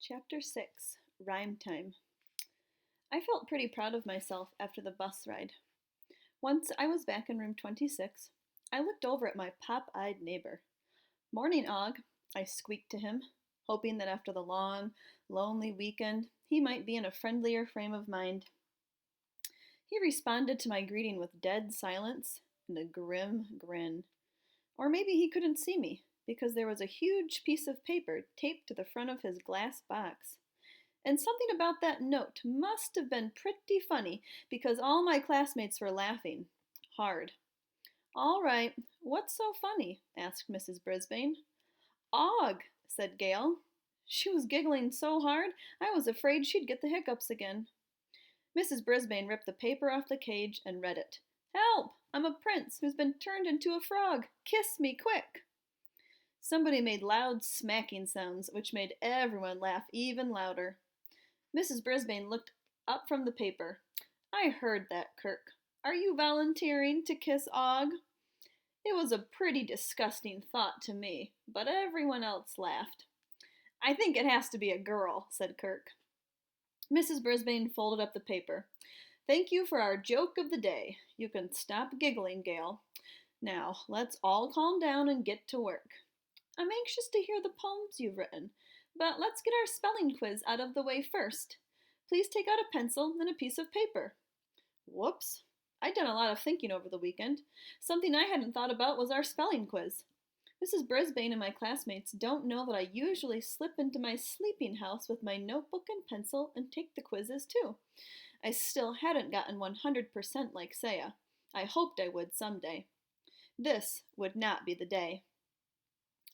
Chapter 6 Rhyme Time. I felt pretty proud of myself after the bus ride. Once I was back in room 26, I looked over at my pop eyed neighbor. "Morning, Og," I squeaked to him, hoping that after the long, lonely weekend, he might be in a friendlier frame of mind. He responded to my greeting with dead silence and a grim grin. Or maybe he couldn't see me, because there was a huge piece of paper taped to the front of his glass box. And something about that note must have been pretty funny, because all my classmates were laughing. Hard. "All right, what's so funny?" asked Mrs. Brisbane. "Og," said Gail. She was giggling so hard I was afraid she'd get the hiccups again. Mrs. Brisbane ripped the paper off the cage and read it. "Help! I'm a prince who's been turned into a frog. Kiss me, quick!" Somebody made loud smacking sounds, which made everyone laugh even louder. Mrs. Brisbane looked up from the paper. "I heard that, Kirk. Are you volunteering to kiss Og?" It was a pretty disgusting thought to me, but everyone else laughed. "I think it has to be a girl," said Kirk. Mrs. Brisbane folded up the paper. "Thank you for our joke of the day. You can stop giggling, Gail. Now, let's all calm down and get to work. I'm anxious to hear the poems you've written, but let's get our spelling quiz out of the way first. Please take out a pencil and a piece of paper." Whoops. I'd done a lot of thinking over the weekend. Something I hadn't thought about was our spelling quiz. Mrs. Brisbane and my classmates don't know that I usually slip into my sleeping house with my notebook and pencil and take the quizzes too. I still hadn't gotten 100% like Saya. I hoped I would someday. This would not be the day.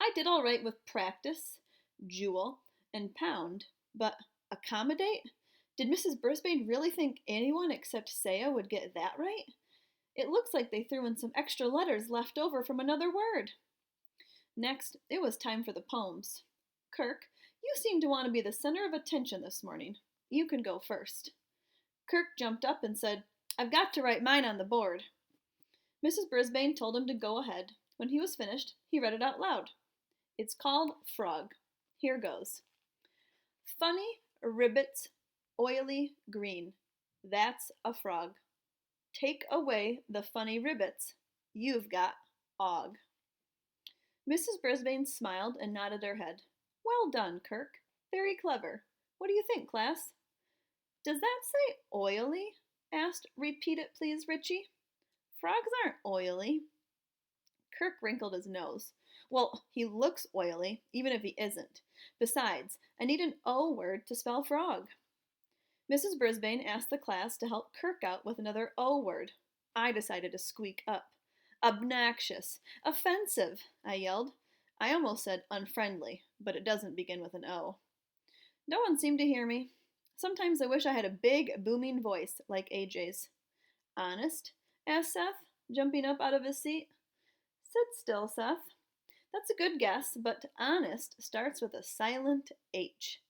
I did all right with practice, jewel, and pound, but accommodate? Did Mrs. Brisbane really think anyone except Saya would get that right? It looks like they threw in some extra letters left over from another word. Next, it was time for the poems. Kirk, you seem to want to be the center of attention this morning. You can go first. Kirk jumped up and said, "I've got to write mine on the board." Mrs. Brisbane told him to go ahead. When he was finished, he read it out loud. It's called Frog. Here goes. "Funny ribbits, oily green. That's a frog. Take away the funny ribbits. You've got Og." Mrs. Brisbane smiled and nodded her head. "Well done, Kirk. Very clever. What do you think, class?" "Does that say oily?" asked "Repeat it, please, Richie." "Frogs aren't oily." Kirk wrinkled his nose. "Well, he looks oily, even if he isn't. Besides, I need an O word to spell frog." Mrs. Brisbane asked the class to help Kirk out with another O word. I decided to squeak up. "Obnoxious! Offensive!" I yelled. I almost said unfriendly, but it doesn't begin with an O. No one seemed to hear me. Sometimes I wish I had a big, booming voice like AJ's. "Honest?" asked Seth, jumping up out of his seat. "Sit still, Seth. That's a good guess, but honest starts with a silent H."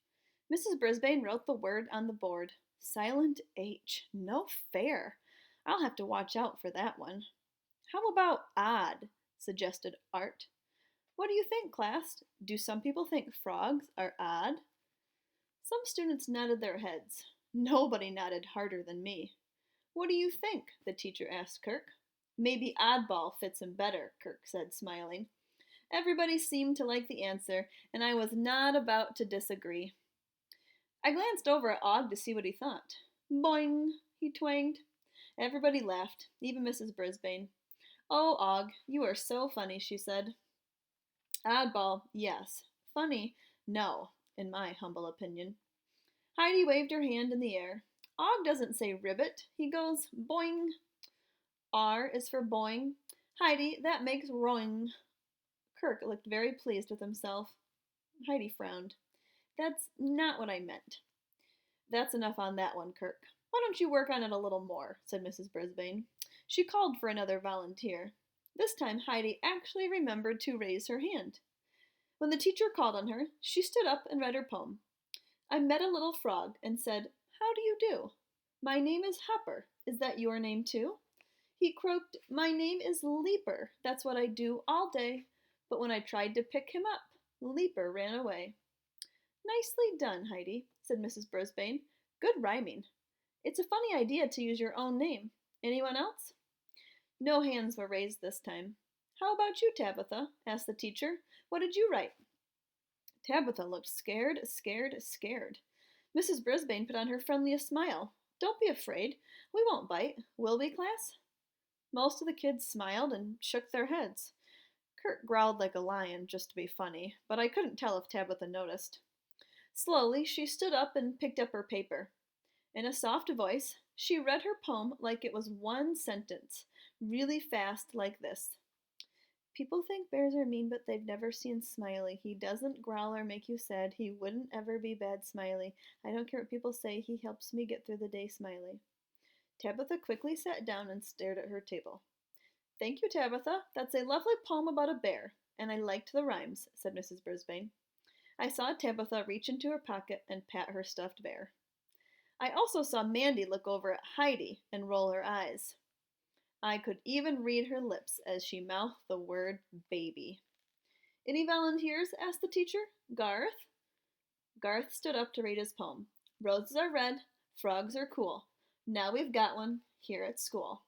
Mrs. Brisbane wrote the word on the board. Silent H. No fair. I'll have to watch out for that one. "How about odd?" suggested Art. What do you think, class? Do some people think frogs are odd? Some students nodded their heads. Nobody nodded harder than me. "What do you think?" the teacher asked Kirk. "Maybe oddball fits him better," Kirk said, smiling. Everybody seemed to like the answer, and I was not about to disagree. I glanced over at Og to see what he thought. "Boing," he twanged. Everybody laughed, even Mrs. Brisbane. "Oh, Og, you are so funny," she said. Oddball, yes. Funny, no, in my humble opinion. Heidi waved her hand in the air. Og doesn't say ribbit, he goes boing. R is for boing. Heidi, that makes roing. Kirk looked very pleased with himself. Heidi frowned. "That's not what I meant." "That's enough on that one, Kirk. Why don't you work on it a little more?" said Mrs. Brisbane. She called for another volunteer. This time Heidi actually remembered to raise her hand. When the teacher called on her, she stood up and read her poem. "I met a little frog and said, 'How do you do? My name is Hopper. Is that your name too?' He croaked, 'My name is Leaper. That's what I do all day. But when I tried to pick him up, Leaper ran away.'" Nicely done, Heidi, said Mrs. Brisbane. Good rhyming. It's a funny idea to use your own name. Anyone else? No hands were raised this time. How about you, Tabitha? Asked the teacher. What did you write? Tabitha looked scared, scared, scared. Mrs. Brisbane put on her friendliest smile. Don't be afraid. We won't bite. Will we, class? Most of the kids smiled and shook their heads. Kurt growled like a lion just to be funny, but I couldn't tell if Tabitha noticed. Slowly, she stood up and picked up her paper. In a soft voice, she read her poem like it was one sentence, really fast like this. People think bears are mean, but they've never seen Smiley. He doesn't growl or make you sad. He wouldn't ever be bad, Smiley. I don't care what people say. He helps me get through the day, Smiley. Tabitha quickly sat down and stared at her table. Thank you, Tabitha. That's a lovely poem about a bear, and I liked the rhymes, said Mrs. Brisbane. I saw Tabitha reach into her pocket and pat her stuffed bear. I also saw Mandy look over at Heidi and roll her eyes. I could even read her lips as she mouthed the word baby. Any volunteers? Asked the teacher. Garth? Garth stood up to read his poem. Roses are red, frogs are cool. Now we've got one here at school.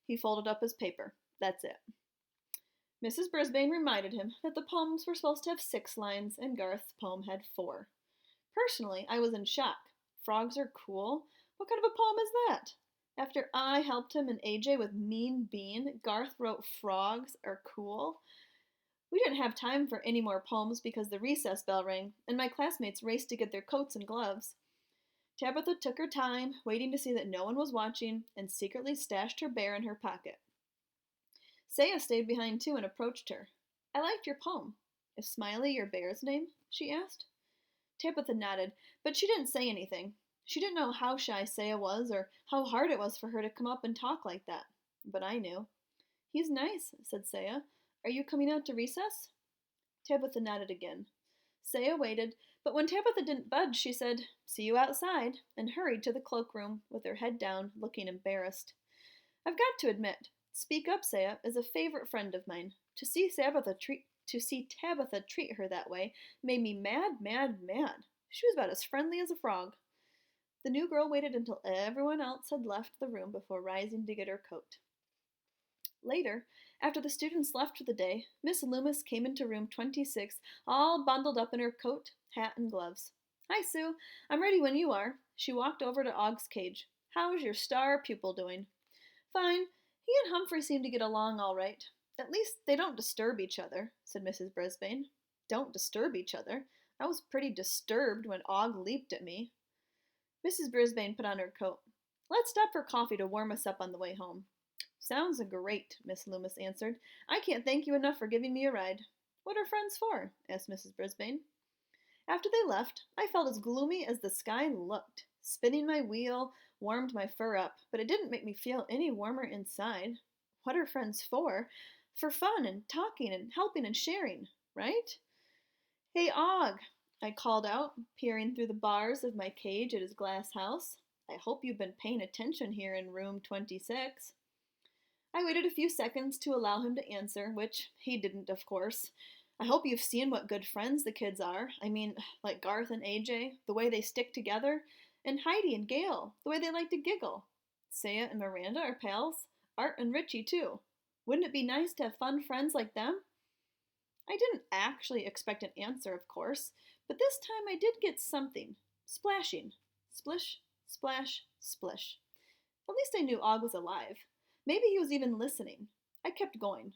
He folded up his paper. That's it. Mrs. Brisbane reminded him that the poems were supposed to have 6 lines and Garth's poem had 4. Personally, I was in shock. Frogs are cool? What kind of a poem is that? After I helped him and AJ with Mean Bean, Garth wrote frogs are cool? We didn't have time for any more poems because the recess bell rang and my classmates raced to get their coats and gloves. Tabitha took her time, waiting to see that no one was watching, and secretly stashed her bear in her pocket. Saya stayed behind too and approached her. I liked your poem. Is Smiley your bear's name? She asked. Tabitha nodded, but she didn't say anything. She didn't know how shy Saya was or how hard it was for her to come up and talk like that. But I knew. He's nice, said Saya. Are you coming out to recess? Tabitha nodded again. Saya waited, but when Tabitha didn't budge, she said, See you outside, and hurried to the cloakroom with her head down, looking embarrassed. I've got to admit, Speak Up Saya is a favorite friend of mine. To see Tabitha treat her that way made me mad, mad, mad. She was about as friendly as a frog. The new girl waited until everyone else had left the room before rising to get her coat. Later, after the students left for the day, Miss Loomis came into room 26, all bundled up in her coat, hat, and gloves. Hi, Sue. I'm ready when you are. She walked over to Og's cage. How's your star pupil doing? Fine. He and Humphrey seem to get along all right. At least they don't disturb each other, said Mrs. Brisbane. Don't disturb each other? I was pretty disturbed when Og leaped at me. Mrs. Brisbane put on her coat. Let's stop for coffee to warm us up on the way home. Sounds great, Miss Loomis answered. I can't thank you enough for giving me a ride. What are friends for? Asked Mrs. Brisbane. After they left, I felt as gloomy as the sky looked. Spinning my wheel warmed my fur up, but it didn't make me feel any warmer inside. What are friends for? For fun and talking and helping and sharing, right? Hey, Og, I called out, peering through the bars of my cage at his glass house. I hope you've been paying attention here in room 26. I waited a few seconds to allow him to answer, which he didn't, of course. I hope you've seen what good friends the kids are. I mean, like Garth and AJ, the way they stick together, and Heidi and Gail, the way they like to giggle. Saya and Miranda are pals. Art and Richie, too. Wouldn't it be nice to have fun friends like them? I didn't actually expect an answer, of course, but this time I did get something. Splashing. Splish, splash, splish. At least I knew Og was alive. Maybe he was even listening. I kept going.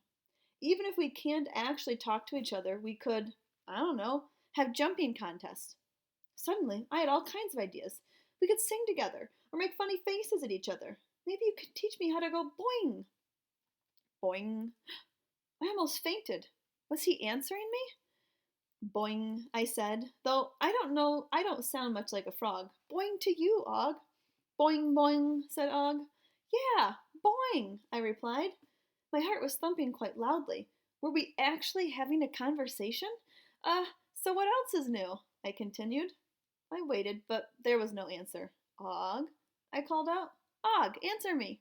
Even if we can't actually talk to each other, we could, I don't know, have jumping contests. Suddenly, I had all kinds of ideas. We could sing together, or make funny faces at each other. Maybe you could teach me how to go boing. Boing. I almost fainted. Was he answering me? Boing, I said, though I don't sound much like a frog. Boing to you, Og. Boing, boing, said Og. Yeah, boing, I replied. My heart was thumping quite loudly. Were we actually having a conversation? So what else is new? I continued. I waited, but there was no answer. Og, I called out. Og, answer me.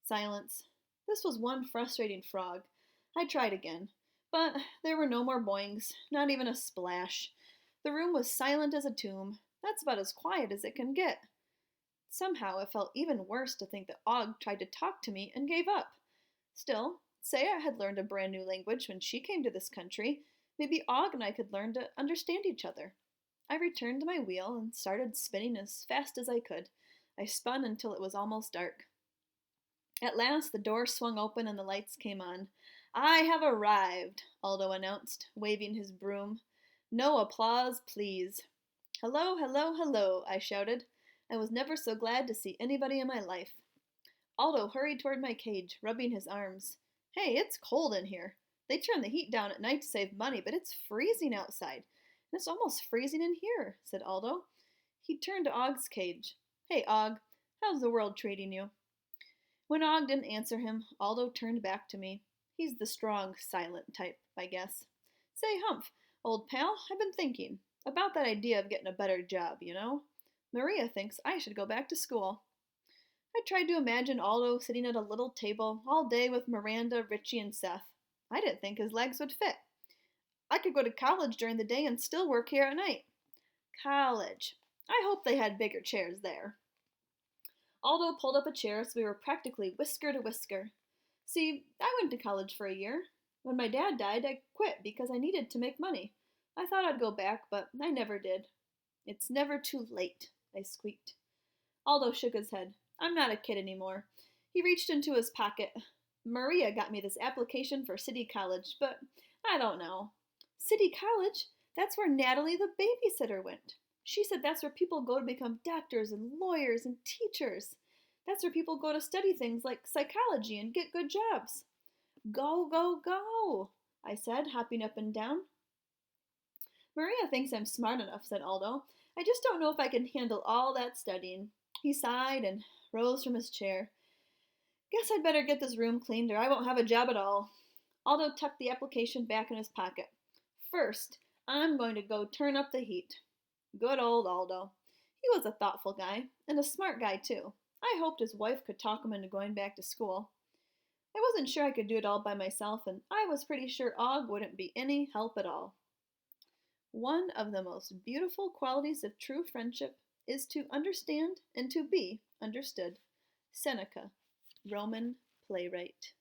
Silence. This was one frustrating frog. I tried again, but there were no more boings, not even a splash. The room was silent as a tomb. That's about as quiet as it can get. Somehow it felt even worse to think that Og tried to talk to me and gave up. Still, Saya had learned a brand new language when she came to this country. Maybe Og and I could learn to understand each other. I returned to my wheel and started spinning as fast as I could. I spun until it was almost dark. At last, the door swung open and the lights came on. I have arrived, Aldo announced, waving his broom. No applause, please. Hello, hello, hello, I shouted. I was never so glad to see anybody in my life. Aldo hurried toward my cage, rubbing his arms. Hey, it's cold in here. They turn the heat down at night to save money, but it's freezing outside. And it's almost freezing in here, said Aldo. He turned to Og's cage. Hey, Og, how's the world treating you? When Og didn't answer him, Aldo turned back to me. He's the strong, silent type, I guess. Say, Humph, old pal, I've been thinking about that idea of getting a better job, you know? Maria thinks I should go back to school. I tried to imagine Aldo sitting at a little table all day with Miranda, Richie, and Seth. I didn't think his legs would fit. I could go to college during the day and still work here at night. College. I hope they had bigger chairs there. Aldo pulled up a chair so we were practically whisker to whisker. See, I went to college for a year. When my dad died, I quit because I needed to make money. I thought I'd go back, but I never did. It's never too late, I squeaked. Aldo shook his head. I'm not a kid anymore. He reached into his pocket. Maria got me this application for City College, but I don't know. City College? That's where Natalie the babysitter went. She said that's where people go to become doctors and lawyers and teachers. That's where people go to study things like psychology and get good jobs. Go, go, go, I said, hopping up and down. Maria thinks I'm smart enough, said Aldo. I just don't know if I can handle all that studying. He sighed and rose from his chair. Guess I'd better get this room cleaned or I won't have a job at all. Aldo tucked the application back in his pocket. First, I'm going to go turn up the heat. Good old Aldo. He was a thoughtful guy, and a smart guy, too. I hoped his wife could talk him into going back to school. I wasn't sure I could do it all by myself, and I was pretty sure Og wouldn't be any help at all. One of the most beautiful qualities of true friendship is to understand and to be understood. Seneca, Roman playwright.